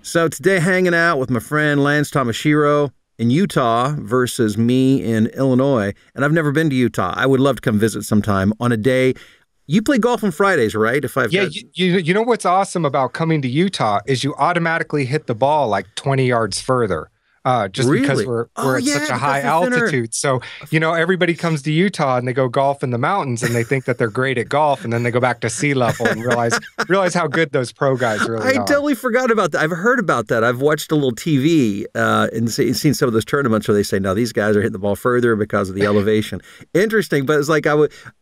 So today, hanging out with my friend Lance Tomashiro in Utah versus me in Illinois. And I've never been to Utah. I would love to come visit sometime on a day. You play golf on Fridays, right? If I've Yeah, you know what's awesome about coming to Utah is you automatically hit the ball like 20 yards further. Just because we're at such a high altitude. So, you know, everybody comes to Utah and they go golf in the mountains and they think that they're great at golf, and then they go back to sea level and realize how good those pro guys really are. I totally forgot about that. I've heard about that. I've watched a little TV and seen some of those tournaments where they say, no, these guys are hitting the ball further because of the elevation. Interesting, but it's like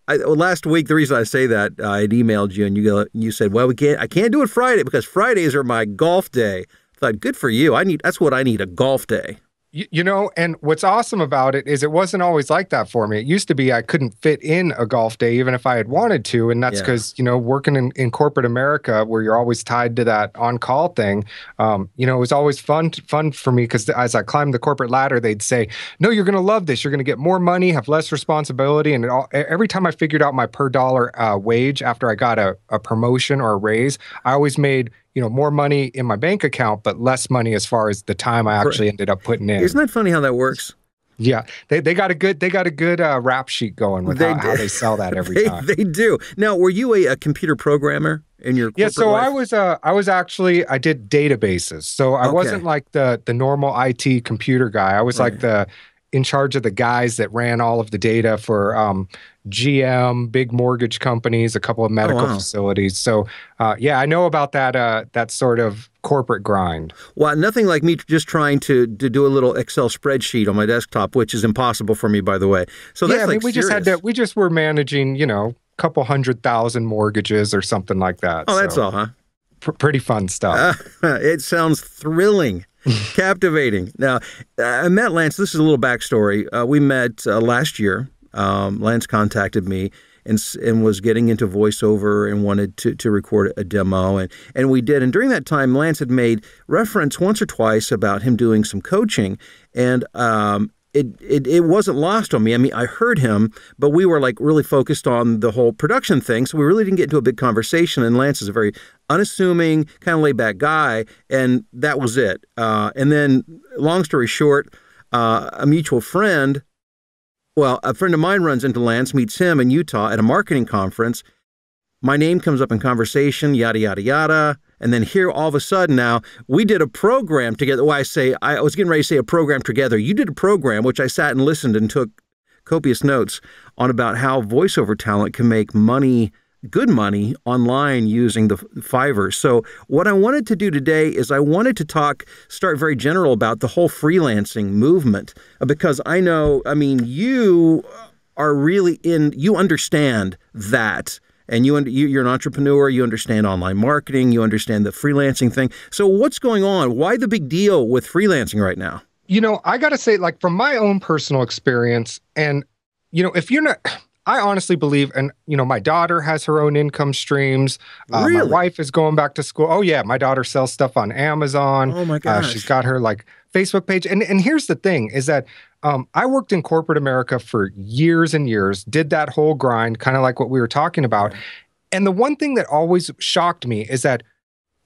last week, the reason I say that, I had emailed you and you said, well, I can't do it Friday because Fridays are my golf day. Thought, good for you. That's what I need, a golf day. You know, and what's awesome about it is it wasn't always like that for me. It used to be I couldn't fit in a golf day even if I had wanted to. And that's because, you know, working in corporate America where you're always tied to that on-call thing, you know, it was always fun for me because as I climbed the corporate ladder, they'd say, no, you're going to love this. You're going to get more money, have less responsibility. And every time I figured out my per dollar wage after I got a promotion or a raise, I always made, you know, more money in my bank account, but less money as far as the time I actually ended up putting in. Isn't that funny how that works? Yeah, they got a good rap sheet going with how they sell that every time. They do. Now, were you a computer programmer in your corporate life? I was actually I did databases, so I wasn't like the normal IT computer guy. I was like in charge of the guys that ran all of the data for GM, big mortgage companies, a couple of medical facilities. So, yeah, I know about that sort of corporate grind. Well, nothing like me just trying to do a little Excel spreadsheet on my desktop, which is impossible for me, by the way. So that's we just were managing, you know, a couple 100,000 mortgages or something like that. Oh, that's all, huh? Pretty fun stuff. It sounds thrilling. Captivating. Now, I met Lance. This is a little backstory. We met last year. Lance contacted me and was getting into voiceover and wanted to record a demo. And we did. And during that time, Lance had made reference once or twice about him doing some coaching. And it wasn't lost on me. I mean, I heard him, but we were like really focused on the whole production thing. So we really didn't get into a big conversation. And Lance is a very unassuming, kind of laid back guy. And that was it. And then long story short, a mutual friend, well, a friend of mine runs into Lance, meets him in Utah at a marketing conference. My name comes up in conversation, yada, yada, yada. And then here, all of a sudden now, we did a program together. Well, I was getting ready to say a program together. You did a program, which I sat and listened and took copious notes on about how voiceover talent can make money, good money, online using the Fiverr. So what I wanted to do today is I wanted to start very general about the whole freelancing movement. Because I know, I mean, you are really you understand that. And you're an entrepreneur, you understand online marketing, you understand the freelancing thing. So what's going on? Why the big deal with freelancing right now? You know, I got to say, like, from my own personal experience, and, you know, if you're not, I honestly believe, and, you know, my daughter has her own income streams. Really? My wife is going back to school. Oh, yeah. My daughter sells stuff on Amazon. Oh, my gosh. She's got her, like, Facebook page. And here's the thing is that I worked in corporate America for years and years, did that whole grind, kind of like what we were talking about. And the one thing that always shocked me is that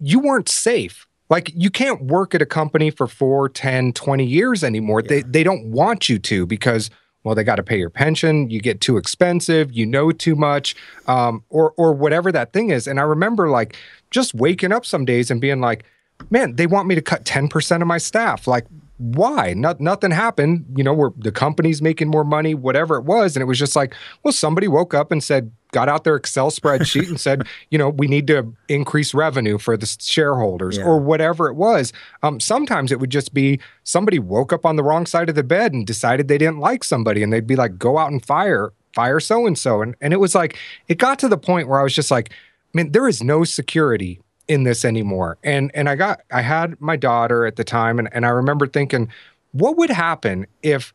you weren't safe. Like, you can't work at a company for 4, 10, 20 years anymore. Yeah. They don't want you to because, well, they got to pay your pension, you get too expensive, you know too much, or whatever that thing is. And I remember, like, just waking up some days and being like, man, they want me to cut 10% of my staff. Like, why? Nothing happened. You know, the company's making more money, whatever it was. And it was just like, well, somebody woke up and got out their Excel spreadsheet and said, you know, we need to increase revenue for the shareholders or whatever it was. Sometimes it would just be somebody woke up on the wrong side of the bed and decided they didn't like somebody. And they'd be like, go out and fire so-and-so. And it was like, it got to the point where I was just like, man, there is no security in this anymore. And I had my daughter at the time, and I remember thinking, what would happen if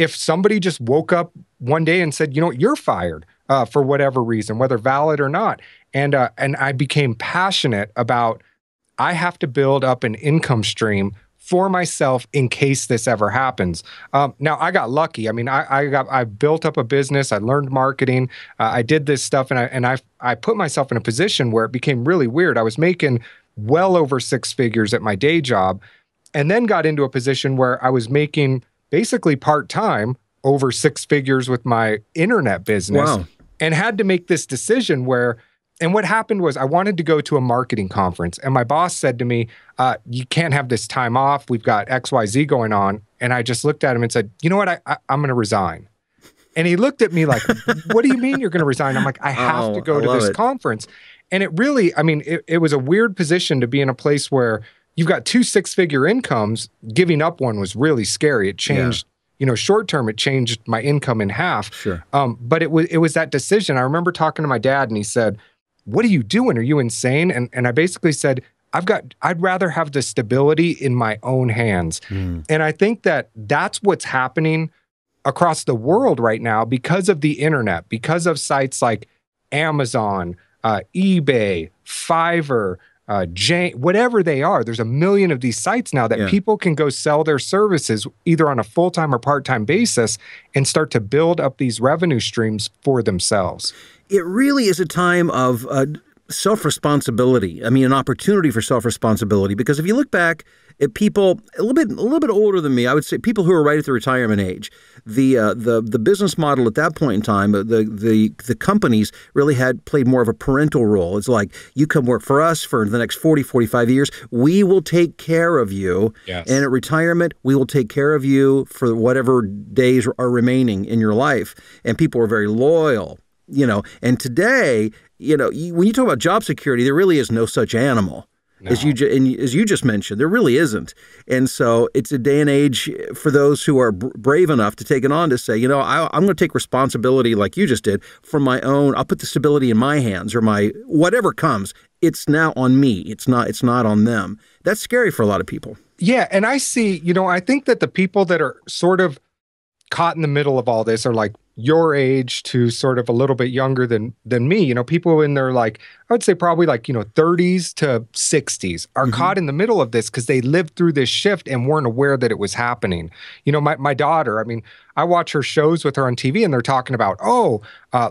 somebody just woke up one day and said, you know, you're fired for whatever reason, whether valid or not. And I became passionate about, I have to build up an income stream for myself in case this ever happens. Now, I got lucky. I mean, I built up a business. I learned marketing. I did this stuff, and I put myself in a position where it became really weird. I was making well over six figures at my day job, and then got into a position where I was making basically part-time over six figures with my internet business. Wow. And had to make this decision where, and what happened was I wanted to go to a marketing conference, and my boss said to me, you can't have this time off. We've got XYZ going on. And I just looked at him and said, you know what? I'm going to resign. And he looked at me like, what do you mean you're going to resign? I'm like, I have to go to this conference. And it really, I mean, it was a weird position to be in a place where you've got two six-figure incomes. Giving up one was really scary. It changed, you know, short term, it changed my income in half. Sure. But it was that decision. I remember talking to my dad, and he said, what are you doing? Are you insane? And I basically said, I'd rather have the stability in my own hands. And I think that that's what's happening across the world right now because of the internet, because of sites like Amazon, eBay, Fiverr, whatever they are. There's a million of these sites now that people can go sell their services either on a full-time or part-time basis and start to build up these revenue streams for themselves. It really is a time of self-responsibility. I mean, an opportunity for self-responsibility, because if you look back at people a little bit older than me, I would say people who are right at the retirement age, the business model at that point in time, the companies really played more of a parental role. It's like, you come work for us for the next 40, 45 years. We will take care of you. Yes. And at retirement, we will take care of you for whatever days are remaining in your life. And people are very loyal, you know. And today, you know, when you talk about job security, there really is no such animal. No. As you just mentioned, there really isn't. And so it's a day and age for those who are brave enough to take it on to say, you know, I'm going to take responsibility like you just did for my own. I'll put the stability in my hands, or my whatever comes. It's now on me. It's not on them. That's scary for a lot of people. Yeah. And I see, you know, I think that the people that are sort of caught in the middle of all this are like your age to sort of a little bit younger than me. You know, people in their, like, I would say probably like, you know, 30s to 60s are caught in the middle of this because they lived through this shift and weren't aware that it was happening. You know, my daughter, I mean, I watch her shows with her on TV and they're talking about,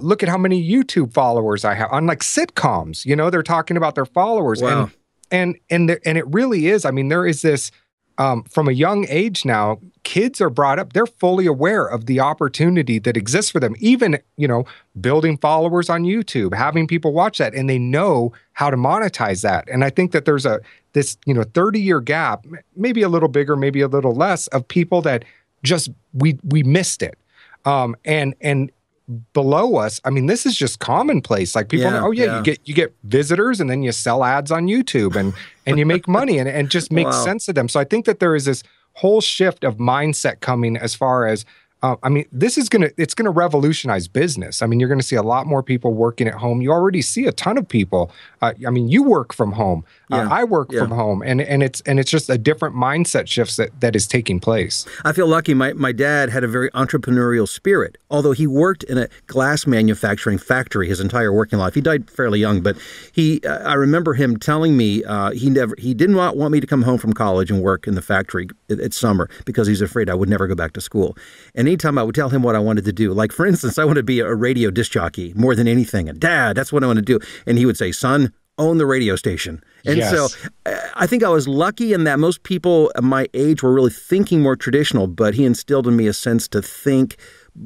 look at how many YouTube followers I have on, like, sitcoms. You know, they're talking about their followers. Wow. And it really is. I mean, there is this, from a young age now, kids are brought up, they're fully aware of the opportunity that exists for them, even, you know, building followers on YouTube, having people watch that, and they know how to monetize that. And I think that there's this, you know, 30-year gap, maybe a little bigger, maybe a little less, of people that just, we missed it. And below us, I mean, this is just commonplace. Like, people know, you get visitors, and then you sell ads on YouTube, and you make money, and it just makes sense to them. So I think that there is this whole shift of mindset coming as far as, I mean, it's gonna revolutionize business. I mean, you're gonna see a lot more people working at home. You already see a ton of people. I mean, you work from home. I work from home, and it's just a different mindset shifts that is taking place. I feel lucky. My dad had a very entrepreneurial spirit. Although he worked in a glass manufacturing factory his entire working life. He died fairly young, but I remember him telling me he didn't want me to come home from college and work in the factory at summer because he's afraid I would never go back to school. And anytime I would tell him what I wanted to do, like, for instance, I wanted to be a radio disc jockey more than anything. And, Dad, that's what I want to do. And he would say, son, own the radio station. And so I think I was lucky in that most people my age were really thinking more traditional, but he instilled in me a sense to think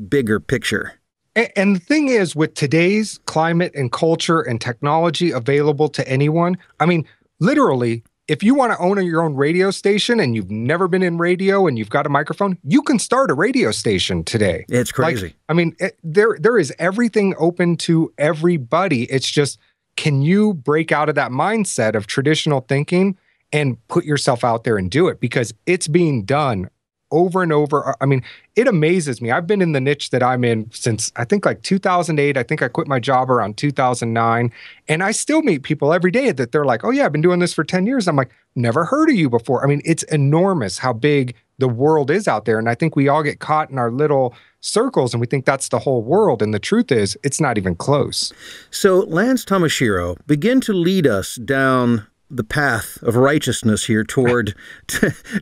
bigger picture. And the thing is, with today's climate and culture and technology available to anyone, I mean, literally, if you want to own your own radio station and you've never been in radio and you've got a microphone, you can start a radio station today. It's crazy. Like, I mean, there is everything open to everybody. It's just, can you break out of that mindset of traditional thinking and put yourself out there and do it? Because it's being done over and over. I mean, it amazes me. I've been in the niche that I'm in since, I think, like 2008. I think I quit my job around 2009. And I still meet people every day that they're like, oh yeah, I've been doing this for 10 years. I'm like, never heard of you before. I mean, it's enormous how big the world is out there. And I think we all get caught in our little circles and we think that's the whole world. And the truth is, it's not even close. So Lance Tamashiro, begin to lead us down the path of righteousness here toward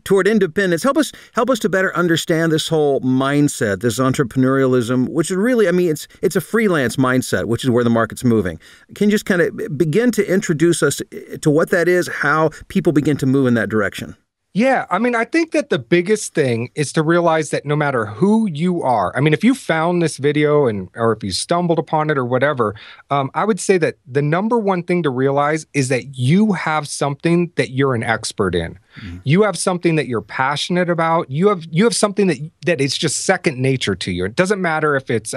toward independence. Help us to better understand this whole mindset, this entrepreneurialism, which is really, I mean, it's a freelance mindset, which is where the market's moving. Can you just kind of begin to introduce us to what that is, how people begin to move in that direction? Yeah, I mean, I think that the biggest thing is to realize that no matter who you are, I mean, if you found this video or if you stumbled upon it or whatever, I would say that the number one thing to realize is that you have something that you're an expert in. Mm-hmm. You have something that you're passionate about. You have something that is just second nature to you. It doesn't matter if it's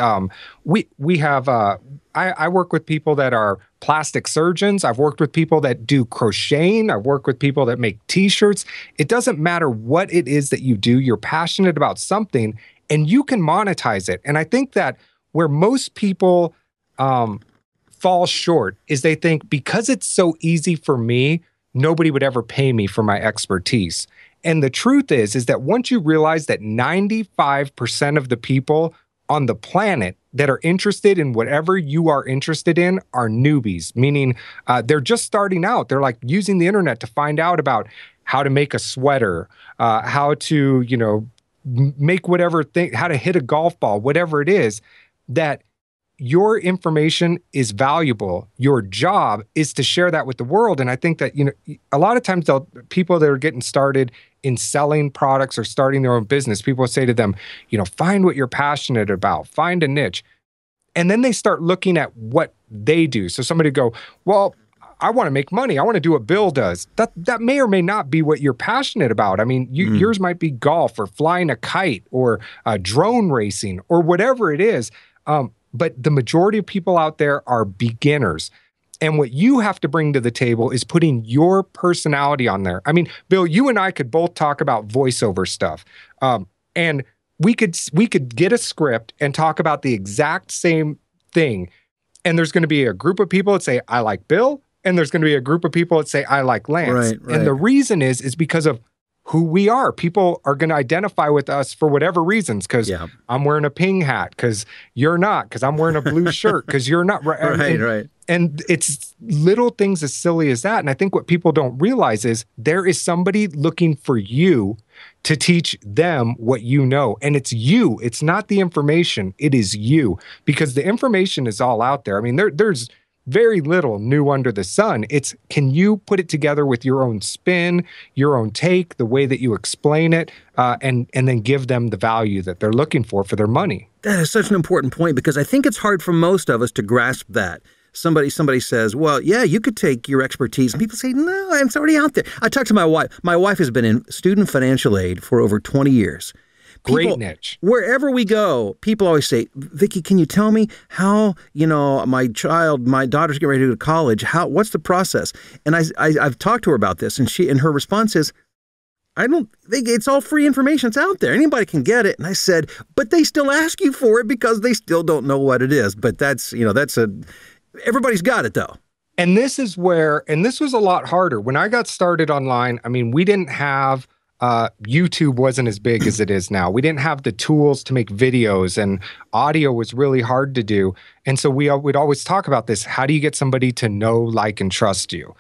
I work with people that are plastic surgeons. I've worked with people that do crocheting. I've worked with people that make t-shirts. It doesn't matter what it is that you do. You're passionate about something and you can monetize it. And I think that where most people fall short is they think because it's so easy for me, nobody would ever pay me for my expertise. And the truth is that once you realize that 95% of the people on the planet that are interested in whatever you are interested in are newbies, meaning they're just starting out. They're like using the internet to find out about how to make a sweater, how to, make whatever thing, how to hit a golf ball, whatever it is, that your information is valuable. Your job is to share that with the world. And I think that, a lot of times people that are getting started in selling products or starting their own business, people say to them, find what you're passionate about, find a niche. And then they start looking at what they do. So somebody go, well, I want to make money. I want to do what Bill does. That may or may not be what you're passionate about. I mean, yours might be golf or flying a kite or drone racing or whatever it is. But the majority of people out there are beginners. And what you have to bring to the table is putting your personality on there. I mean, Bill, you and I could both talk about voiceover stuff. And we could get a script and talk about the exact same thing. And there's going to be a group of people that say, I like Bill. And there's going to be a group of people that say, I like Lance. Right. And the reason is because of who we are. People are going to identify with us for whatever reasons, because I'm wearing a ping hat, because you're not, because I'm wearing a blue shirt, because you're not. Right. And it's little things as silly as that. And I think what people don't realize is there is somebody looking for you to teach them what you know. And it's you. It's not the information. It is you. Because the information is all out there. I mean, there's very little new under the sun. It's, can you put it together with your own spin, your own take, the way that you explain it, and then give them the value that they're looking for their money. That is such an important point, because I think it's hard for most of us to grasp that. Somebody says, well, yeah, you could take your expertise. And people say, no, it's already out there. I talked to my wife. My wife has been in student financial aid for over 20 years. Great niche. Wherever we go, people always say, Vicki, can you tell me how, my daughter's getting ready to go to college, what's the process? And I've talked to her about this, and her response is, it's all free information. It's out there. Anybody can get it. And I said, but they still ask you for it because they still don't know what it is. But everybody's got it though. And this was a lot harder. When I got started online, I mean, we didn't have, YouTube wasn't as big as it is now. We didn't have the tools to make videos, and audio was really hard to do. And so we'd always talk about this. How do you get somebody to know, like, and trust you?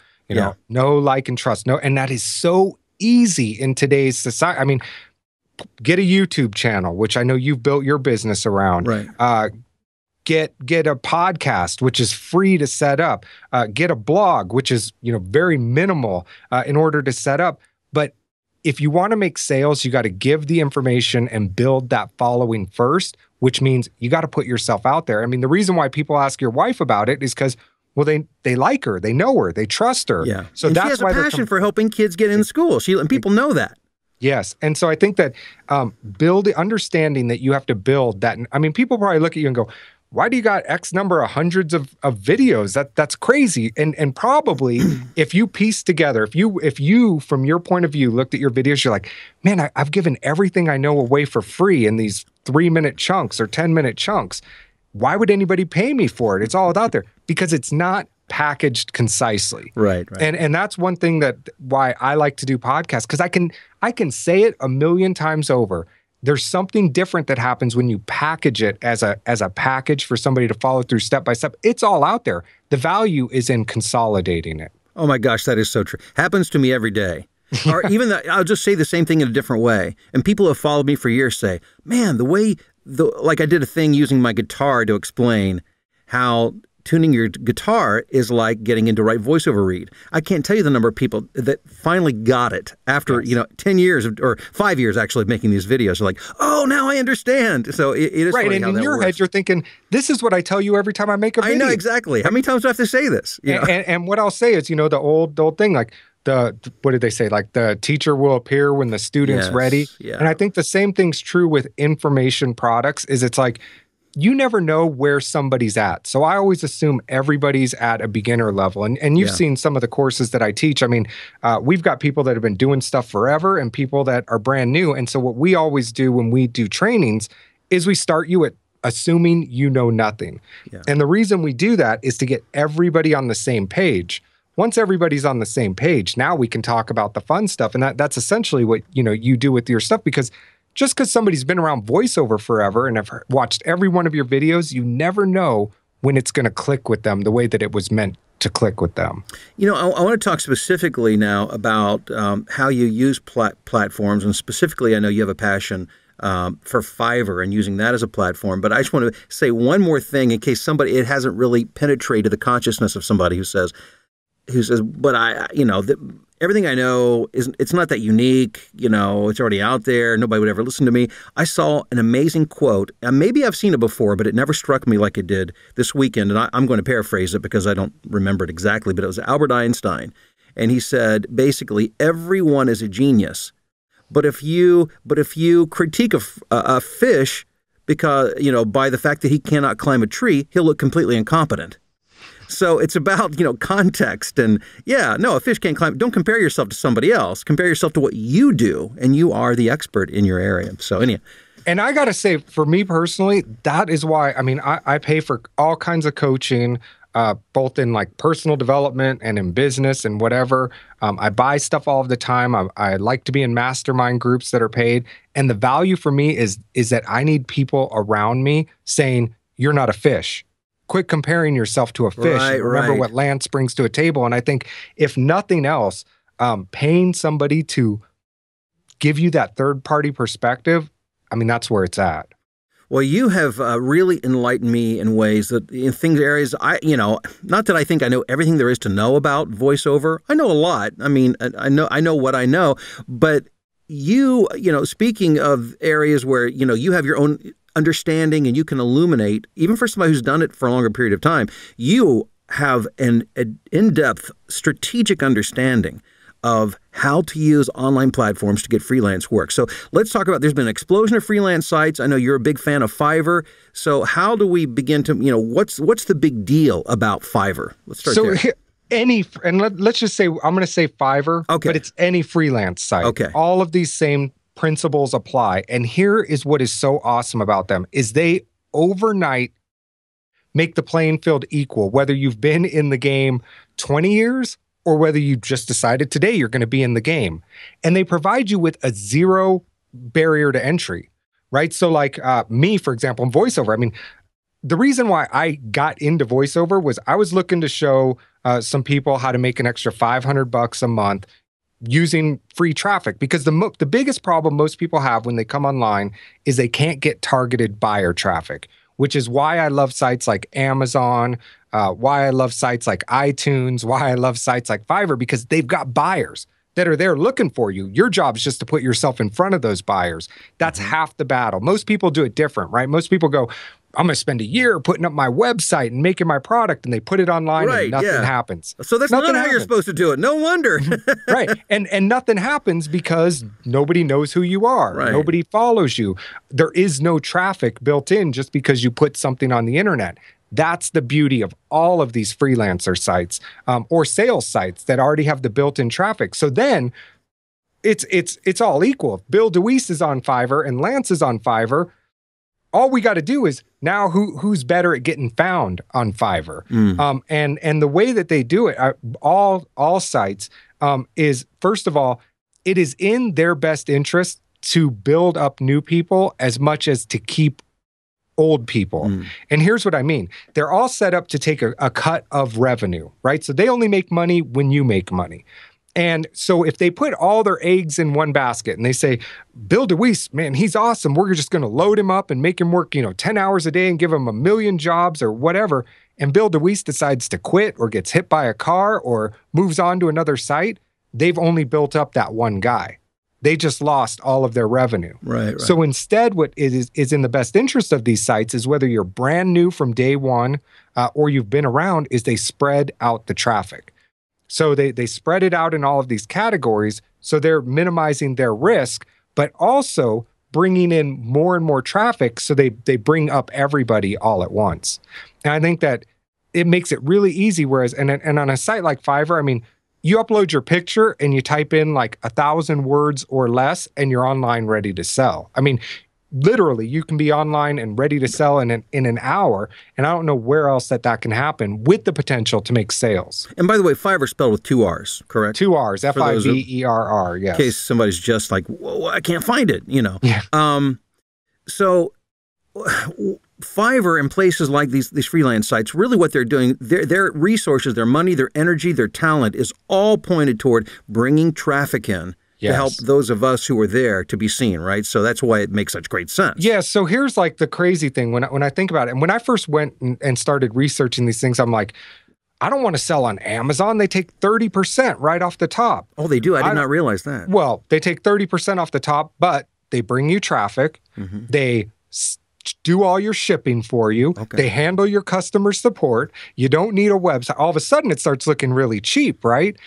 Know, like, and trust. And that is so easy in today's society. I mean, get a YouTube channel, which I know you've built your business around. Right. Get a podcast, which is free to set up. Get a blog, which is, very minimal in order to set up. But if you want to make sales, you got to give the information and build that following first, which means you got to put yourself out there. I mean, the reason why people ask your wife about it is because, well, they like her, they know her, they trust her. Yeah. So that's she has a passion for helping kids get in school. And people know that. Yes. And so I think that understanding that you have to build that. I mean, people probably look at you and go, why do you got X number of hundreds of videos? That's crazy. And probably if you piece together, if you, from your point of view, looked at your videos, you're like, man, I've given everything I know away for free in these 3-minute chunks or 10-minute chunks. Why would anybody pay me for it? It's all out there because it's not packaged concisely. Right. And that's one thing why I like to do podcasts, because I can say it 1,000,000 times over. There's something different that happens when you package it as a package for somebody to follow through step by step. It's all out there. The value is in consolidating it. Oh my gosh, that is so true. Happens to me every day. Or even I'll just say the same thing in a different way. And people who have followed me for years say, man, like I did a thing using my guitar to explain how tuning your guitar is like getting into right voiceover read. I can't tell you the number of people that finally got it after, 10 years or 5 years actually of making these videos. They're like, oh, now I understand. So it is right. funny And how in that your works. head, you're thinking, this is what I tell you every time I make a video. I know exactly. How many times do I have to say this? And what I'll say is, the old thing, like what did they say? Like the teacher will appear when the student's ready. Yeah. And I think the same thing's true with information products is it's like, you never know where somebody's at. So I always assume everybody's at a beginner level. And you've seen some of the courses that I teach. I mean, we've got people that have been doing stuff forever and people that are brand new. And so what we always do when we do trainings is we start you at assuming you know nothing. Yeah. And the reason we do that is to get everybody on the same page. Once everybody's on the same page, now we can talk about the fun stuff. And that's essentially what, you do with your stuff, because just because somebody's been around voiceover forever and have watched every one of your videos, you never know when it's going to click with them the way that it was meant to click with them. I want to talk specifically now about how you use platforms. And specifically, I know you have a passion for Fiverr and using that as a platform. But I just want to say one more thing in case it hasn't really penetrated the consciousness of somebody who says, but everything I know it's not that unique. It's already out there. Nobody would ever listen to me. I saw an amazing quote. And maybe I've seen it before, but it never struck me like it did this weekend. And I'm going to paraphrase it because I don't remember it exactly, but it was Albert Einstein. And he said, basically, everyone is a genius. But if you critique a fish because, by the fact that he cannot climb a tree, he'll look completely incompetent. So it's about, context and a fish can't climb. Don't compare yourself to somebody else. Compare yourself to what you do, and you are the expert in your area. So anyhow. And I got to say, for me personally, that is why, I pay for all kinds of coaching, both in like personal development and in business and whatever. I buy stuff all of the time. I like to be in mastermind groups that are paid. And the value for me is that I need people around me saying, you're not a fish. Quit comparing yourself to a fish. Right, remember right. what Lance brings to a table. And I think if nothing else, paying somebody to give you that third-party perspective, that's where it's at. Well, you have really enlightened me in ways that in areas not that I think I know everything there is to know about voiceover. I know a lot. I know what I know, but speaking of areas where, you have your own understanding and you can illuminate, even for somebody who's done it for a longer period of time, you have an in-depth strategic understanding of how to use online platforms to get freelance work. So let's talk about, there's been an explosion of freelance sites. I know you're a big fan of Fiverr. So how do we begin to, what's the big deal about Fiverr? Let's start there. Let's just say, I'm going to say Fiverr, okay, but it's any freelance site. Okay. All of these same principles apply. And here is what is so awesome about them is they overnight make the playing field equal, whether you've been in the game 20 years or whether you just decided today you're going to be in the game. And they provide you with a zero barrier to entry, right? So like me, for example, in voiceover, the reason why I got into voiceover was I was looking to show some people how to make an extra $500 a month using free traffic, because the biggest problem most people have when they come online is they can't get targeted buyer traffic, which is why I love sites like Amazon, why I love sites like iTunes, why I love sites like Fiverr, because they've got buyers that are there looking for you. Your job is just to put yourself in front of those buyers. That's half the battle. Most people do it different, right? Most people go, I'm going to spend a year putting up my website and making my product, and they put it online and nothing happens. So that's not how you're supposed to do it. No wonder. Right. And nothing happens because nobody knows who you are. Right. Nobody follows you. There is no traffic built in just because you put something on the internet. That's the beauty of all of these freelancer sites or sales sites that already have the built-in traffic. So then it's all equal. If Bill DeWeese is on Fiverr and Lance is on Fiverr, all we got to do is now who's better at getting found on Fiverr. And the way that they do it, all sites, is first of all, it is in their best interest to build up new people as much as to keep old people. And here's what I mean. They're all set up to take a cut of revenue, right? So they only make money when you make money. And so if they put all their eggs in one basket and they say, Bill DeWeese, man, he's awesome. We're just going to load him up and make him work, 10 hours a day and give him 1,000,000 jobs or whatever. And Bill DeWeese decides to quit or gets hit by a car or moves on to another site. They've only built up that one guy. They just lost all of their revenue. Right. So instead, what is in the best interest of these sites is whether you're brand new from day one or you've been around, is they spread out the traffic. So they spread it out in all of these categories. So they're minimizing their risk, but also bringing in more and more traffic. So they bring up everybody all at once. And I think that it makes it really easy. Whereas, and on a site like Fiverr, I mean, you upload your picture and you type in like 1,000 words or less and you're online ready to sell. I mean, literally, you can be online and ready to sell in an hour. And I don't know where else that can happen with the potential to make sales. And by the way, Fiverr spelled with 2 R's, correct? 2 R's, Fiverr, yes. In case somebody's just like, whoa, I can't find it, Yeah. So Fiverr and places like these freelance sites, really what they're doing, their resources, their money, their energy, their talent is all pointed toward bringing traffic in. Yes. To help those of us who are there to be seen, right? So that's why it makes such great sense. Yeah, so here's like the crazy thing when I think about it. And when I first went and started researching these things, I'm like, I don't want to sell on Amazon. They take 30% right off the top. Oh, they do? I did not realize that. Well, they take 30% off the top, but they bring you traffic. They do all your shipping for you. Okay. They handle your customer support. You don't need a website. All of a sudden, it starts looking really cheap, right?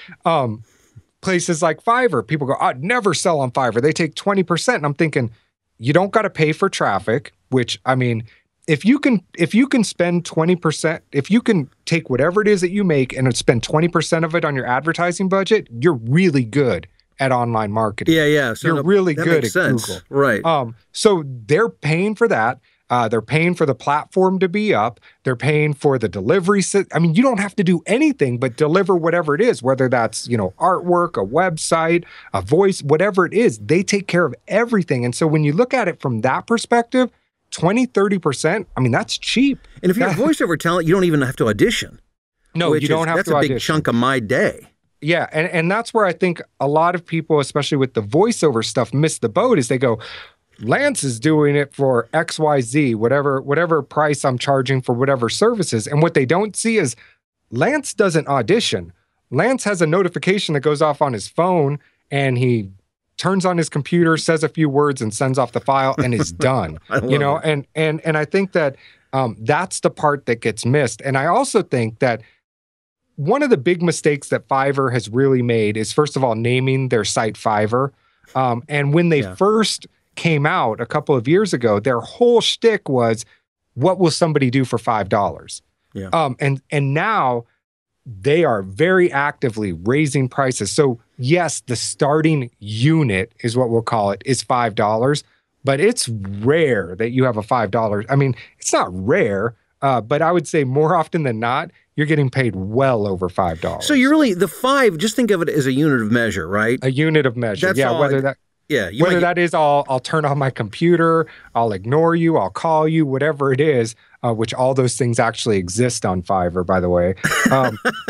Places like Fiverr, people go, I'd never sell on Fiverr. They take 20%. And I'm thinking, you don't got to pay for traffic, which, I mean, if you can spend 20%, if you can take whatever it is that you make and spend 20% of it on your advertising budget, you're really good at online marketing. Yeah. So you're really good at Google. Right. So they're paying for that. They're paying for the platform to be up. They're paying for the delivery. I mean, you don't have to do anything but deliver whatever it is, whether that's, artwork, a website, a voice, whatever it is. They take care of everything. And so when you look at it from that perspective, 20, 30%, I mean, that's cheap. And if you're a voiceover talent, you don't even have to audition. No, you don't have to audition. That's a big chunk of my day. Yeah, and that's where I think a lot of people, especially with the voiceover stuff, miss the boat is they go, Lance is doing it for XYZ, whatever price I'm charging for whatever services. And what they don't see is Lance doesn't audition. Lance has a notification that goes off on his phone and he turns on his computer, says a few words and sends off the file and is done. And I think that that's the part that gets missed. And I also think that one of the big mistakes that Fiverr has really made is, first of all, naming their site Fiverr. And when they first came out a couple of years ago, their whole shtick was, what will somebody do for $5? Yeah. And now they are very actively raising prices. So yes, the starting unit is what we'll call it, is $5, but it's rare that you have a $5. I mean, it's not rare, but I would say more often than not, you're getting paid well over $5. So you're really, the 5, just think of it as a unit of measure, right? A unit of measure. That's whether that is I'll turn on my computer, I'll ignore you, I'll call you, whatever it is, which all those things actually exist on Fiverr, by the way.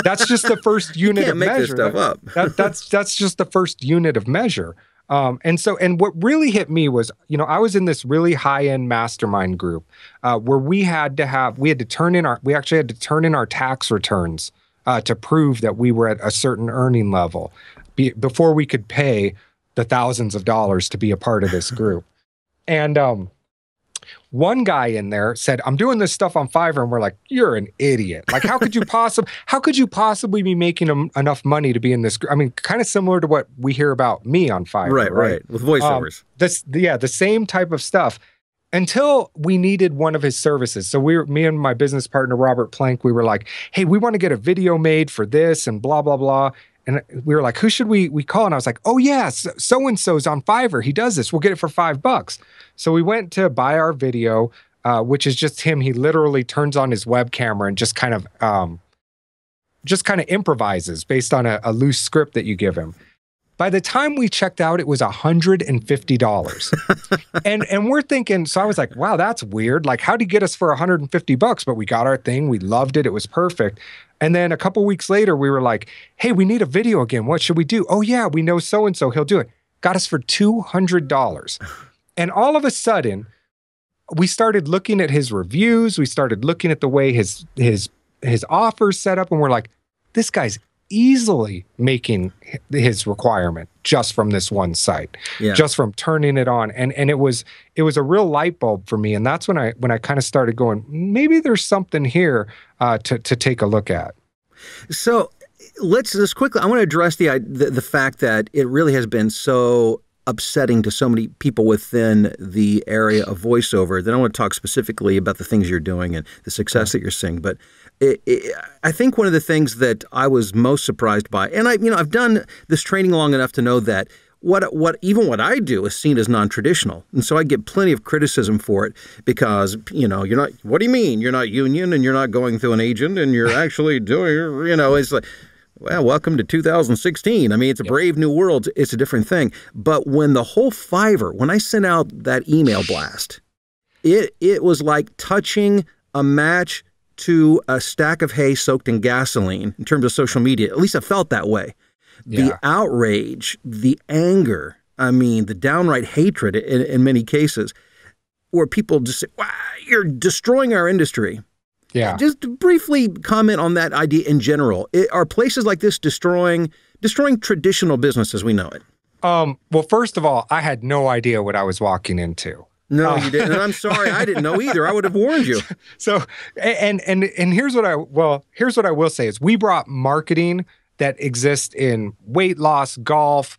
That's just the first unit of measure. You can't make this stuff up. That's just the first unit of measure. And what really hit me was, I was in this really high-end mastermind group where we actually had to turn in our tax returns to prove that we were at a certain earning level before we could pay the thousands of dollars to be a part of this group. And one guy in there said, I'm doing this stuff on Fiverr. And we're like, you're an idiot. Like, how could you possibly be making enough money to be in this group? I mean, kind of similar to what we hear about me on Fiverr. Right. With voiceovers. The same type of stuff. Until we needed one of his services. So me and my business partner, Robert Plank, we were like, hey, we want to get a video made for this and blah, blah, blah. And we were like, who should we call? And I was like, oh, yeah, so-and-so's on Fiverr. He does this. We'll get it for $5. So we went to buy our video, which is just him. He literally turns on his web camera and just kind of improvises based on a loose script that you give him. By the time we checked out, it was $150. and we're thinking, so I was like, wow, that's weird. Like, how'd he get us for $150? But we got our thing. We loved it. It was perfect. And then a couple weeks later, we were like, hey, we need a video again. What should we do? Oh, yeah, we know so-and-so. He'll do it. Got us for $200. And all of a sudden, we started looking at his reviews. We started looking at the way his offers set up. And we're like, this guy's easily making his requirement just from this one site, just from turning it on. And it was a real light bulb for me. And that's when I kind of started going, maybe there's something here to take a look at. So let's just quickly, I want to address the fact that it really has been so upsetting to so many people within the area of voiceover. Then I want to talk specifically about the things you're doing and the success that you're seeing. But I think one of the things that I was most surprised by, and I've done this training long enough to know that what I do is seen as non-traditional, and so I get plenty of criticism for it because you're not. What do you mean you're not union and you're not going through an agent and you're actually doing? It's like. Well, welcome to 2016. I mean, it's a brave new world. It's a different thing. But when the whole Fiverr, when I sent out that email blast, it was like touching a match to a stack of hay soaked in gasoline in terms of social media. At least I felt that way. The outrage, the anger, the downright hatred in many cases, where people just say, wow, you're destroying our industry. Yeah. Just briefly comment on that idea in general. Are places like this destroying traditional business as we know it? Well, first of all, I had no idea what I was walking into. No, you didn't. And I'm sorry, I didn't know either. I would have warned you. So, and here's what I will say is we brought marketing that exists in weight loss, golf,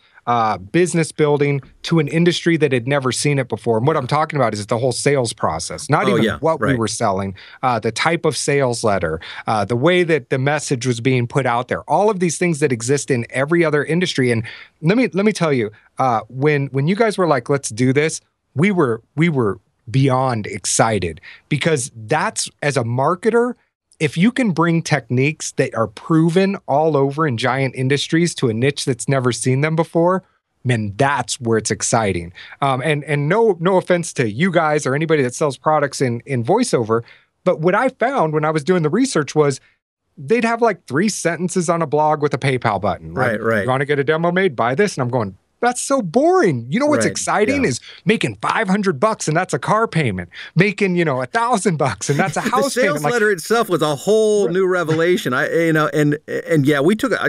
business building to an industry that had never seen it before. And what I'm talking about is the whole sales process, not even what we were selling, the type of sales letter, the way that the message was being put out there, all of these things that exist in every other industry. And let me tell you, when you guys were like, let's do this, we were beyond excited because that's, as a marketer, if you can bring techniques that are proven all over in giant industries to a niche that's never seen them before, man, that's where it's exciting. And no offense to you guys or anybody that sells products in voiceover, but what I found when I was doing the research was they'd have like 3 sentences on a blog with a PayPal button. Right. You want to get a demo made? Buy this. And I'm going, that's so boring. You know what's exciting is making $500 and that's a car payment. Making, $1,000 and that's a house payment. The sales letter itself was a whole new revelation. I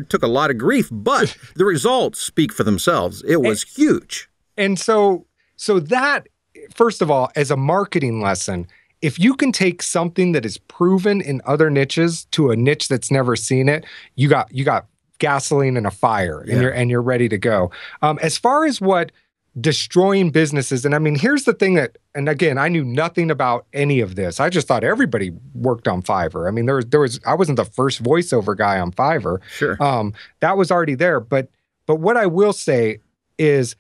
took a lot of grief, but the results speak for themselves. It was huge. And so that, first of all, as a marketing lesson, if you can take something that is proven in other niches to a niche that's never seen it, you got gasoline in a fire and you're ready to go. As far as what destroying businesses, and here's the thing that, and again, I knew nothing about any of this. I just thought everybody worked on Fiverr. I wasn't the first voiceover guy on Fiverr. Sure. That was already there. But what I will say is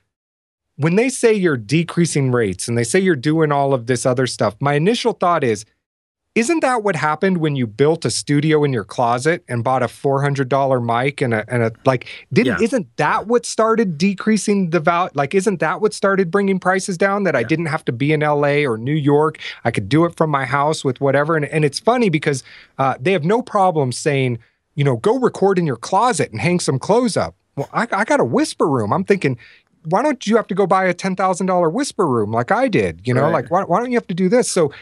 when they say you're decreasing rates and they say you're doing all of this other stuff, my initial thought is, isn't that what happened when you built a studio in your closet and bought a $400 mic isn't that what started decreasing the value? Like, isn't that what started bringing prices down? That I didn't have to be in LA or New York. I could do it from my house with whatever. And it's funny because they have no problem saying, go record in your closet and hang some clothes up. Well, I got a whisper room. I'm thinking, why don't you have to go buy a $10,000 whisper room like I did? Like, why don't you have to do this? So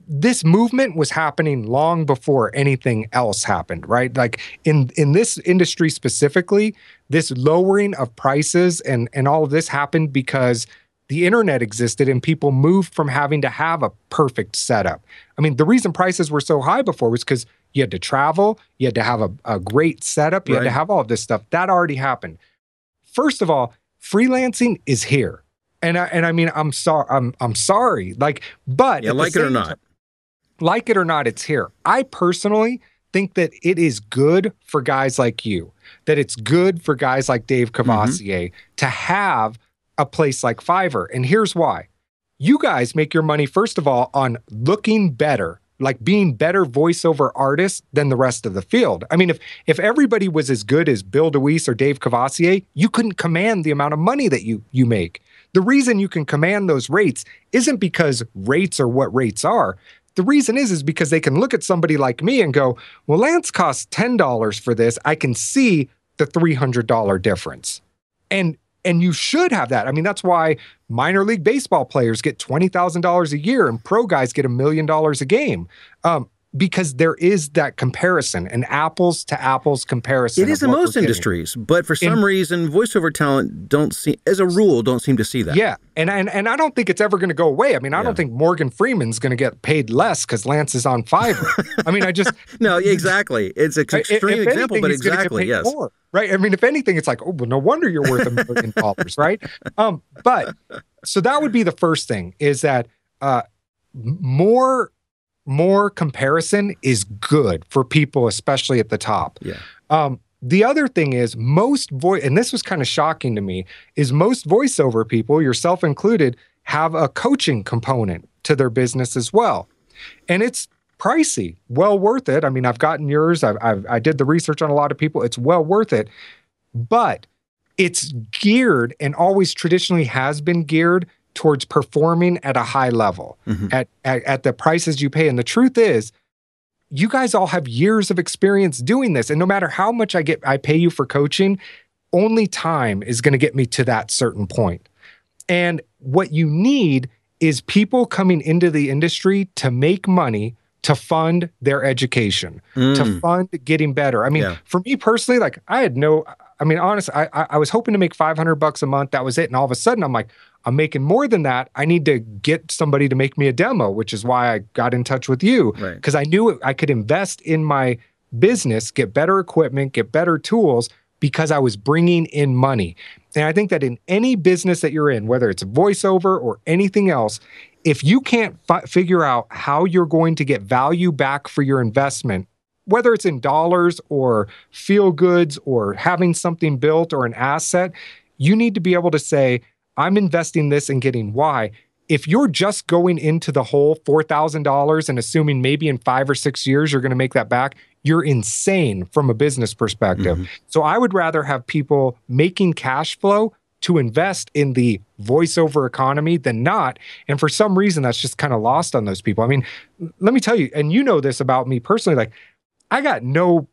this movement was happening long before anything else happened, right? Like in this industry specifically, this lowering of prices and all of this happened because the internet existed and people moved from having to have a perfect setup. The reason prices were so high before was because you had to travel, you had to have a great setup, you had to have all of this stuff. That already happened. First of all, freelancing is here. And I'm sorry. Like it or not, it's here. I personally think that it is good for guys like you, that it's good for guys like Dave Cavassier to have a place like Fiverr. And here's why. You guys make your money, first of all, on looking better, like being better voiceover artists than the rest of the field. I mean, if everybody was as good as Bill DeWeese or Dave Cavassier, you couldn't command the amount of money that you make. The reason you can command those rates isn't because rates are what rates are. The reason is because they can look at somebody like me and go, well, Lance costs $10 for this. I can see the $300 difference. And you should have that. I mean, that's why minor league baseball players get $20,000 a year and pro guys get $1 million a game. Because there is that comparison, an apples to apples comparison. It is in most industries, but for some reason, voiceover talent don't seem to see that. Yeah, and I don't think it's ever going to go away. I mean, I don't think Morgan Freeman's going to get paid less because Lance is on Fiverr. I mean, no, exactly. It's an extreme example, but exactly, yes. More, right? I mean, if anything, it's like, oh, well, no wonder you're worth $1 million, right? But so that would be the first thing, is that more comparison is good for people, especially at the top. Yeah. The other thing is and this was kind of shocking to me, is most voiceover people, yourself included, have a coaching component to their business as well. And it's pricey, well worth it. I mean, I've gotten yours. I did the research on a lot of people. It's well worth it, but it's geared, and always traditionally has been geared, towards performing at a high level, at the prices you pay. And the truth is, you guys all have years of experience doing this. And no matter how much I pay you for coaching, only time is going to get me to that certain point. And what you need is people coming into the industry to make money, to fund their education, to fund getting better. I mean, for me personally, like honestly, I was hoping to make $500 a month. That was it. And all of a sudden I'm like, I'm making more than that. I need to get somebody to make me a demo, which is why I got in touch with you, because I knew I could invest in my business, get better equipment, get better tools, because I was bringing in money. And I think that in any business that you're in, whether it's voiceover or anything else, if you can't figure out how you're going to get value back for your investment, whether it's in dollars or feel goods or having something built or an asset, you need to be able to say, I'm investing this and getting Y. If you're just going into the whole $4,000 and assuming maybe in 5 or 6 years you're going to make that back, you're insane from a business perspective. So I would rather have people making cash flow to invest in the voiceover economy than not. And for some reason, that's just kind of lost on those people. I mean, let me tell you, and you know this about me personally, like I got no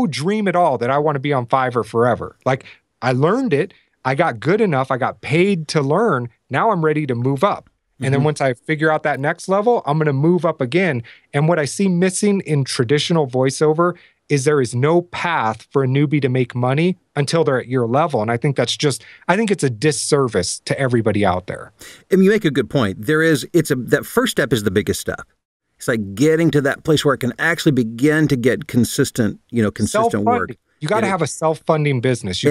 dream at all that I want to be on Fiverr forever. Like I learned it. I got good enough. I got paid to learn. Now I'm ready to move up. And then once I figure out that next level, I'm going to move up again. And what I see missing in traditional voiceover is there is no path for a newbie to make money until they're at your level. And I think I think it's a disservice to everybody out there. And you make a good point. That first step is the biggest step. It's like getting to that place where it can actually begin to get consistent work. You got to have a self-funding business.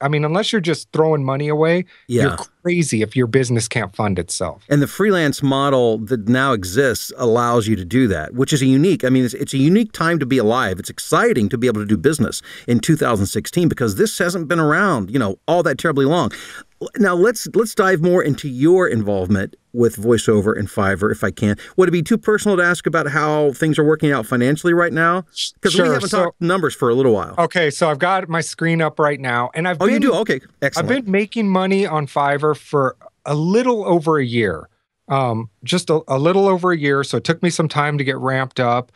Unless you're just throwing money away, you're crazy if your business can't fund itself. And the freelance model that now exists allows you to do that, which is it's a unique time to be alive. It's exciting to be able to do business in 2016 because this hasn't been around, all that terribly long. Now, let's dive more into your involvement with voiceover and Fiverr, if I can. Would it be too personal to ask about how things are working out financially right now? Because we haven't talked numbers for a little while. Okay, so I've got my screen up right now, and you do? Okay, excellent. I've been making money on Fiverr for a little over a year, just a little over a year. So it took me some time to get ramped up.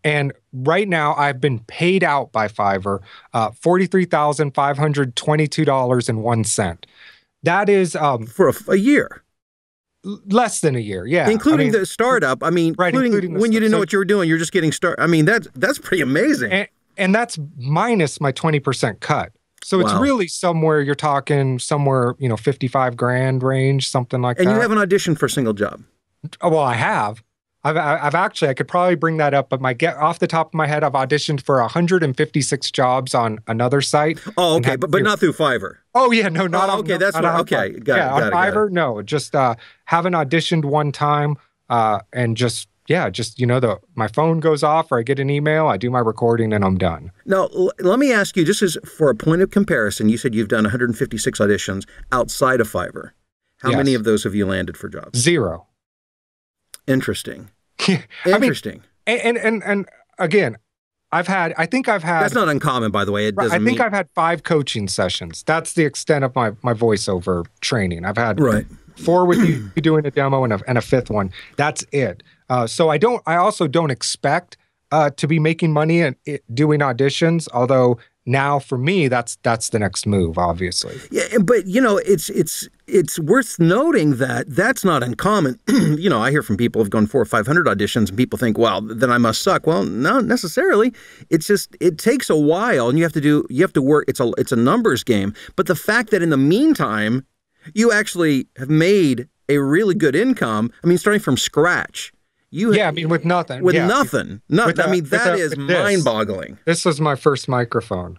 And right now, I've been paid out by Fiverr $43,522.01. That is for a year. Less than a year, yeah. Including the startup. Including when you didn't know what you were doing, you're just getting started. That's pretty amazing. And that's minus my 20% cut. So it's really you're talking somewhere, 55 grand range, something like that. And you haven't auditioned for a single job? Well, I have. I've actually, I could probably bring that up, but off the top of my head, I've auditioned for 156 jobs on another site. Oh, okay, but not through Fiverr. Oh, yeah, no, not on. Okay, that's right. Okay, got it. On Fiverr, no, just haven't auditioned one time, and just my phone goes off or I get an email, I do my recording, and I'm done. Now, let me ask you, just as for a point of comparison, you said you've done 156 auditions outside of Fiverr. How many of those have you landed for jobs? 0. Interesting. I mean, Interesting. and again, I think I've had. That's not uncommon, by the way. It doesn't I think mean. I've had 5 coaching sessions. That's the extent of my voiceover training. I've had Right. 4 with you doing a demo and a 5th one. That's it. So I also don't expect to be making money and doing auditions. Although now for me, that's the next move, obviously. Yeah, but you know, it's worth noting that that's not uncommon. You know, I hear from people who've gone 400 or 500 auditions, and people think, well, then I must suck. Well, not necessarily. It's just it takes a while, and you have to work. It's a numbers game. But the fact that in the meantime, you actually have made a really good income. I mean, starting from scratch. I mean, with nothing. With nothing. I mean, that is mind-boggling. This was my first microphone.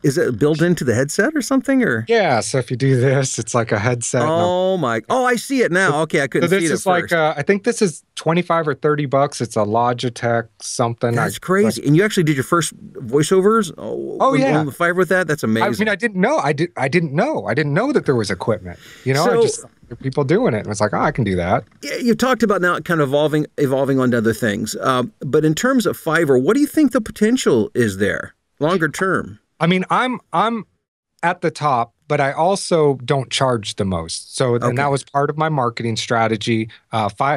Is it built into the headset or something? Or yeah, so if you do this, it's like a headset. Oh my! Oh, I see it now. Okay, I couldn't see it. This is like I think this is $25 or $30. It's a Logitech something. That's crazy. And you actually did your first voiceovers? Oh yeah, on the Fiverr with that. That's amazing. I mean, I didn't know. I didn't know that there was equipment. You know, I just people doing it, and it's like, oh, I can do that. Yeah, you talked about now kind of evolving onto other things. But in terms of Fiverr, what do you think the potential is there, longer term? I mean, I'm at the top, but I also don't charge the most. So, and that was part of my marketing strategy.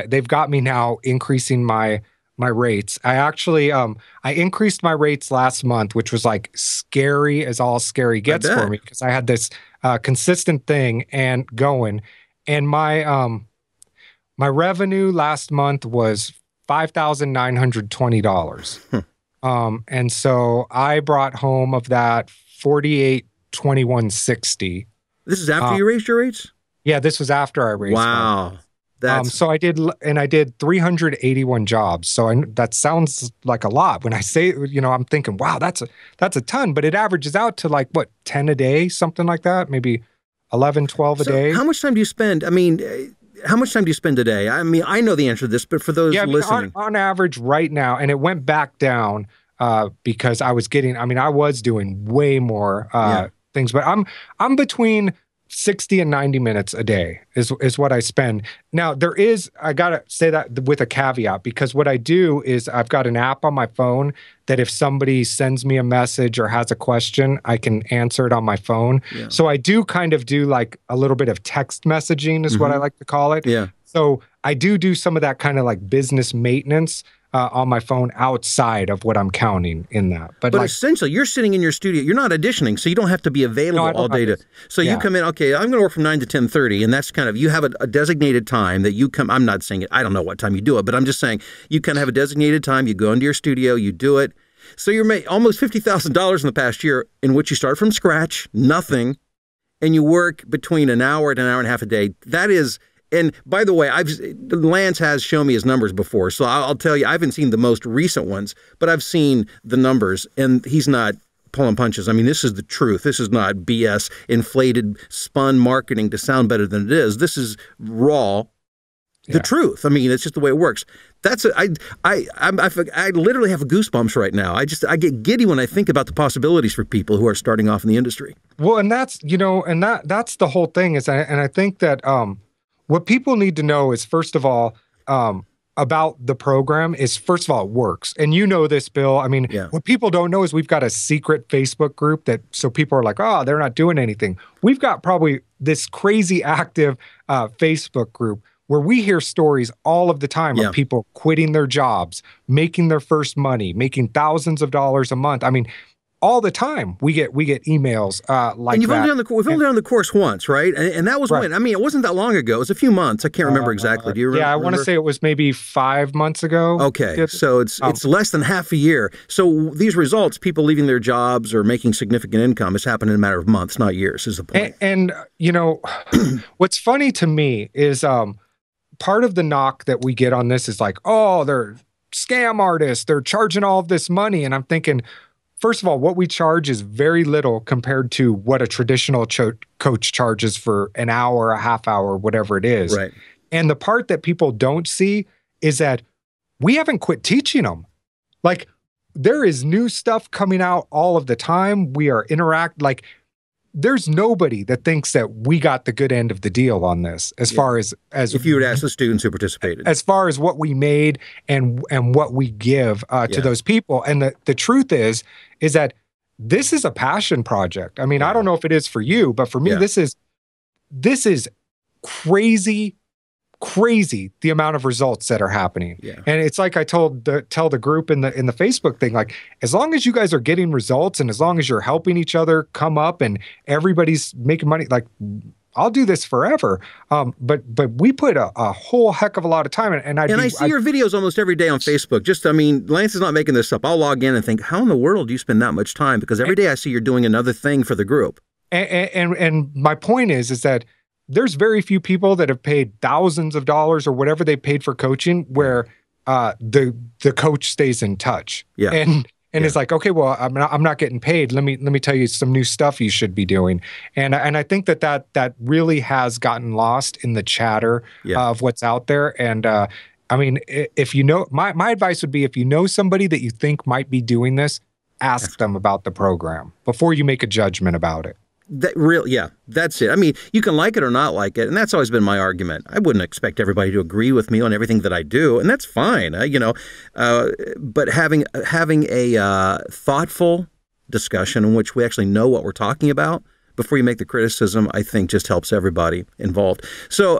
They've got me now increasing my rates. I actually I increased my rates last month, which was like scary as all scary gets for me, because I had this consistent thing and going, and my revenue last month was $5,920. And so I brought home of that $48,2160. This is after you raised your rates? Yeah, this was after I raised. Wow. So I did 381 jobs. So that sounds like a lot. When I say, you know, I'm thinking, wow, that's a ton, but it averages out to like what, 10 a day, something like that, maybe 11, 12 a day. How much time do you spend? I mean, how much time do you spend a day? I mean, I know the answer to this, but for those listening. On average right now, and it went back down because I was doing way more things, but I'm between 60 and 90 minutes a day is what I spend. Now I gotta say that with a caveat, because what I do is I've got an app on my phone that if somebody sends me a message or has a question, I can answer it on my phone. Yeah. So I do kind of do like a little bit of text messaging is what I like to call it. Yeah. So I do some of that kind of like business maintenance on my phone outside of what I'm counting in that. But like, essentially, you're sitting in your studio. You're not auditioning, so you don't have to be available all day. So you come in, okay, I'm going to work from 9 to 10:30, and that's kind of, you have a designated time that you come. I'm not saying it. I don't know what time you do it, but I'm just saying you kind of have a designated time. You go into your studio, you do it. So you're making almost $50,000 in the past year, in which you start from scratch, nothing, and you work between an hour and a half a day. That is. And by the way, Lance has shown me his numbers before, so I'll tell you, I haven't seen the most recent ones, but I've seen the numbers, and he's not pulling punches. I mean, this is the truth. This is not BS, inflated, spun marketing to sound better than it is. This is raw, the truth. I mean, it's just the way it works. I literally have goosebumps right now. I get giddy when I think about the possibilities for people who are starting off in the industry. Well, and that's the whole thing is, and I think that what people need to know is, first of all, about the program is, first of all, it works. And you know this, Bill. I mean, what people don't know is we've got a secret Facebook group so people are like, oh, they're not doing anything. We've got probably this crazy active Facebook group where we hear stories all of the time of people quitting their jobs, making their first money, making thousands of dollars a month. I mean, all the time we get emails like and we've that. Only done the course once, right? And that was when, I mean, it wasn't that long ago. It was a few months. I can't remember exactly. Do you remember? Yeah, I want to say it was maybe 5 months ago. Okay, so it's less than half a year. So these results, people leaving their jobs or making significant income, has happened in a matter of months, not years, is the point. And you know, what's funny to me is part of the knock that we get on this is like, oh, they're scam artists. They're charging all of this money. And I'm thinking, first of all, what we charge is very little compared to what a traditional coach charges for an hour, a half hour, whatever it is. Right. And the part that people don't see is that we haven't quit teaching them. Like, there is new stuff coming out all of the time. We are like, there's nobody that thinks that we got the good end of the deal on this as far as if you would ask the students who participated, as far as what we made and what we give to those people. And the truth is that this is a passion project. I mean, I don't know if it is for you, but for me, this is crazy the amount of results that are happening. And it's like I tell the group in the Facebook thing, like, as long as you guys are getting results and as long as you're helping each other come up and everybody's making money, like, I'll do this forever. But we put a whole heck of a lot of time in, and I see your videos almost every day on Facebook. Just, I mean, Lance is not making this up. I'll log in and think, how in the world do you spend that much time? Because every day I see you're doing another thing for the group. And my point is that there's very few people that have paid thousands of dollars or whatever they paid for coaching where the coach stays in touch. And it's like, okay, well, I'm not getting paid. Let me tell you some new stuff you should be doing. And I think that really has gotten lost in the chatter of what's out there. And I mean, if you know, my advice would be, if you know somebody that you think might be doing this, ask them about the program before you make a judgment about it. That's it. I mean, you can like it or not like it, and that's always been my argument. I wouldn't expect everybody to agree with me on everything that I do, and that's fine, but having a thoughtful discussion in which we actually know what we're talking about before you make the criticism, I think just helps everybody involved. So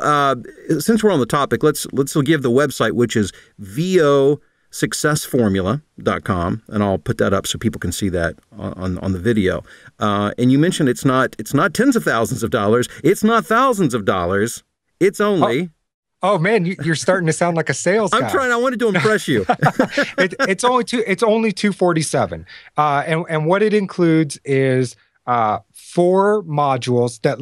since we're on the topic, let's give the website, which is vosuccessformula.com, and I'll put that up so people can see that on the video. And you mentioned it's not tens of thousands of dollars, it's not thousands of dollars, it's only... Oh man, you're starting to sound like a sales guy. I wanted to impress you. It's only $247. And what it includes is 4 modules that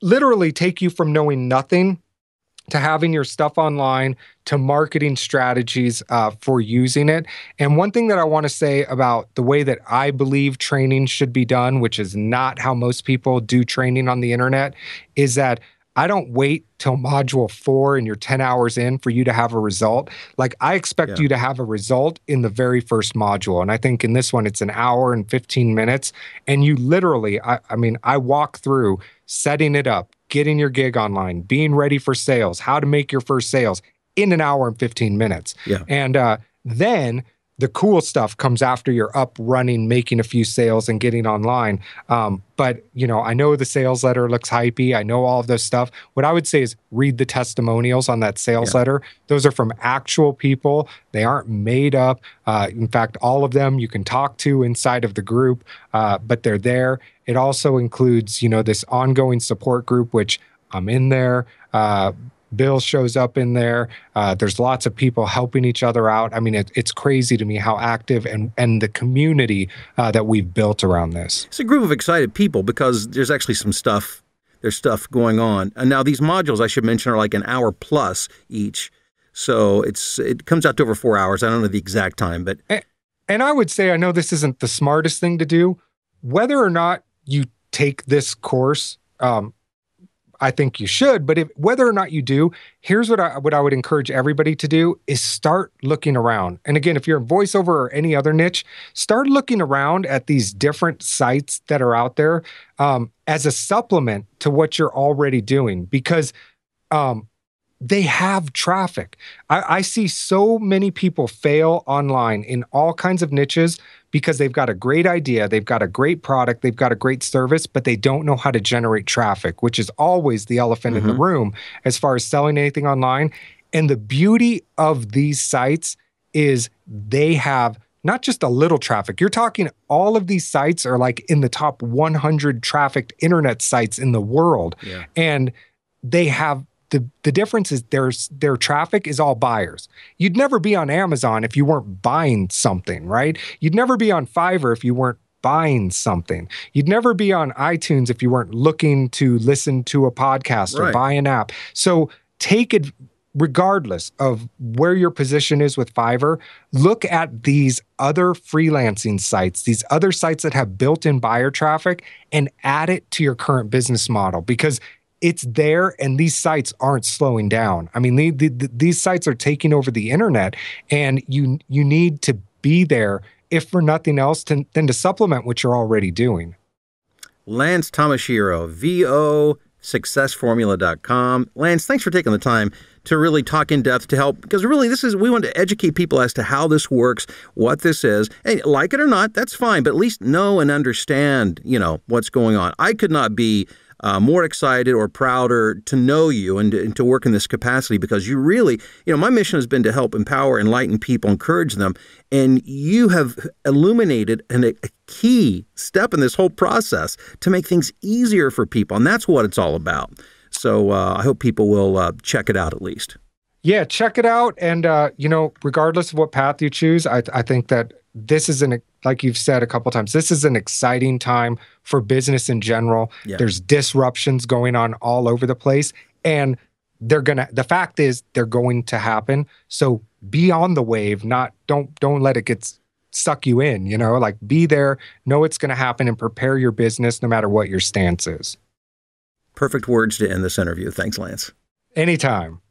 literally take you from knowing nothing to having your stuff online, to marketing strategies for using it. And one thing that I want to say about the way that I believe training should be done, which is not how most people do training on the internet, is that I don't wait till module 4 and you're 10 hours in for you to have a result. Like, I expect you to have a result in the very first module. And I think in this one, it's an hour and 15 minutes. And you literally, I walk through setting it up, getting your gig online, being ready for sales, how to make your first sales in an hour and 15 minutes. And then the cool stuff comes after you're up, running, making a few sales and getting online. But, I know the sales letter looks hypey. I know all of this stuff. What I would say is read the testimonials on that sales letter. Those are from actual people. They aren't made up. In fact, all of them you can talk to inside of the group, but they're there. It also includes, this ongoing support group, which I'm in there. Bill shows up in there. There's lots of people helping each other out. I mean, it's crazy to me how active and the community that we've built around this. It's a group of excited people because there's actually there's stuff going on. And now these modules, I should mention, are like an hour plus each. So it comes out to over 4 hours. I don't know the exact time, but... And I would say, I know this isn't the smartest thing to do. Whether or not you take this course, I think you should, but whether or not you do, here's what I would encourage everybody to do is start looking around. And again, if you're in voiceover or any other niche, start looking around at these different sites that are out there as a supplement to what you're already doing, because they have traffic. I see so many people fail online in all kinds of niches because they've got a great idea, they've got a great product, they've got a great service, but they don't know how to generate traffic, which is always the elephant in the room as far as selling anything online. And the beauty of these sites is they have not just a little traffic. You're talking all of these sites are like in the top 100 trafficked internet sites in the world. And they have the difference is their traffic is all buyers. You'd never be on Amazon if you weren't buying something, right? You'd never be on Fiverr if you weren't buying something. You'd never be on iTunes if you weren't looking to listen to a podcast or buy an app. So take it, regardless of where your position is with Fiverr, look at these other freelancing sites, these other sites that have built-in buyer traffic, and add it to your current business model, because it's there, and these sites aren't slowing down. I mean, these sites are taking over the internet, and you need to be there, if for nothing else, than to supplement what you're already doing. Lance Tamashiro, VOSuccessformula.com. Lance, thanks for taking the time to really talk in depth to help, because really we want to educate people as to how this works, what this is. And like it or not, that's fine, but at least know and understand, what's going on. I could not be more excited or prouder to know you and to work in this capacity, because you really, my mission has been to help empower, enlighten people, encourage them. And you have illuminated a key step in this whole process to make things easier for people. And that's what it's all about. So I hope people will check it out at least. Yeah, check it out. And, regardless of what path you choose, I think that this is like you've said a couple times, this is an exciting time for business in general. Yeah. There's disruptions going on all over the place, and the fact is they're going to happen. So be on the wave, don't let it suck you in, like be there, know it's going to happen, and prepare your business no matter what your stance is. Perfect words to end this interview. Thanks, Lance. Anytime.